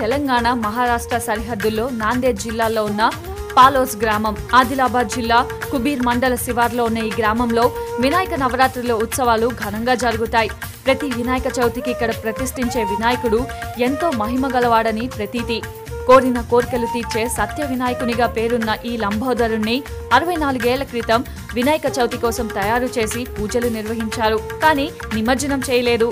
తెలంగాణ మహారాష్ట్ర సరిహద్దుల్లో నాందేడ్ జిల్లాలో ఉన్న పాలోస్ గ్రామం. ఆదిలాబాద్ జిల్లా కుబీర్ మండల శివార్లో ఉన్న ఈ గ్రామంలో వినాయక నవరాత్రుల ఉత్సవాలు ఘనంగా జరుగుతాయి. ప్రతి వినాయక చవితికి ఇక్కడ ప్రతిష్ఠించే వినాయకుడు ఎంతో మహిమ గలవాడని ప్రతీతి. కోరిన కోర్కెలు తీర్చే సత్య వినాయకునిగా పేరున్న ఈ లంబోదరుణ్ణి 64 ఏళ్ల క్రితం వినాయక చవితి కోసం తయారు చేసి పూజలు నిర్వహించారు. కానీ నిమజ్జనం చేయలేదు.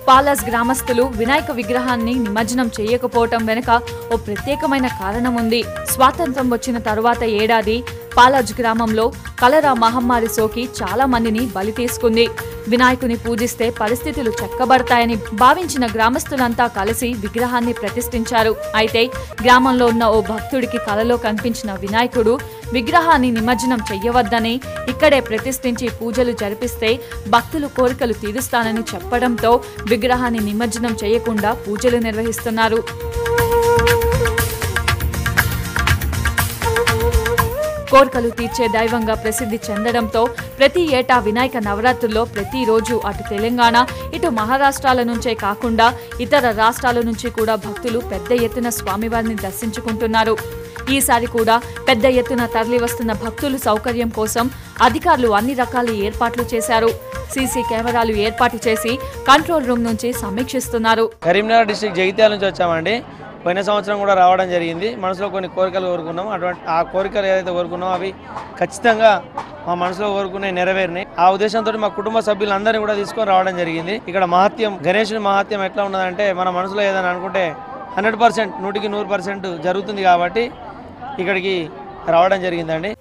పాలాస్ గ్రామస్తులు వినాయక విగ్రహాన్ని నిమజ్జనం చేయకపోవటం వెనుక ఓ ప్రత్యేకమైన కారణం ఉంది. స్వాతంత్రం వచ్చిన తరువాత ఏడాది పాలాజ్ గ్రామంలో కలరా మహమ్మారి సోకి చాలా మందిని బలి తీసుకుంది. వినాయకుని పూజిస్తే పరిస్థితులు చక్కబడతాయని భావించిన గ్రామస్తులంతా కలిసి విగ్రహాన్ని ప్రతిష్ఠించారు. అయితే గ్రామంలో ఉన్న ఓ భక్తుడికి కలలో కనిపించిన వినాయకుడు విగ్రహాన్ని నిమజ్జనం చెయ్యవద్దని, ఇక్కడే ప్రతిష్ఠించి పూజలు జరిపిస్తే భక్తులు కోరికలు తీరుస్తానని చెప్పడంతో విగ్రహాన్ని నిమజ్జనం చేయకుండా పూజలు నిర్వహిస్తున్నారు. కోరికలు తీర్చే దైవంగా ప్రసిద్ధి చెందడంతో ప్రతి ఏటా వినాయక నవరాత్రుల్లో ప్రతిరోజు అటు తెలంగాణ ఇటు మహారాష్ట్రాల నుంచే కాకుండా ఇతర రాష్ట్రాల నుంచి కూడా భక్తులు పెద్ద ఎత్తున స్వామివారిని దర్శించుకుంటున్నారు. ఈసారి కూడా పెద్ద ఎత్తున తరలి వస్తున్న భక్తుల సౌకర్యం కోసం అధికారులు అన్ని రకాల ఏర్పాట్లు చేశారు. సీసీ కెమెరాలు ఏర్పాటు చేసి కంట్రోల్ రూమ్ నుంచి సమీక్షిస్తున్నారు. కరీంనగర్ డిస్ట్రిక్ట్ జగిత్యాల నుంచి వచ్చామండి. పోయిన సంవత్సరం కూడా రావడం జరిగింది. మనసులో కొన్ని కోరికలు కోరుకున్నాం. అటువంటి ఆ కోరికలు ఏదైతే కోరుకున్నామో అవి ఖచ్చితంగా మా మనసులో కోరుకునే నెరవేరినాయి. ఆ ఉద్దేశంతో మా కుటుంబ సభ్యులందరినీ కూడా తీసుకొని రావడం జరిగింది. ఇక్కడ మహత్యం, గణేశుని మహత్యం ఎట్లా ఉన్నదంటే మన మనసులో ఏదైనా అనుకుంటే 100% 100% జరుగుతుంది కాబట్టి ఇక్కడికి రావడం జరిగిందండి.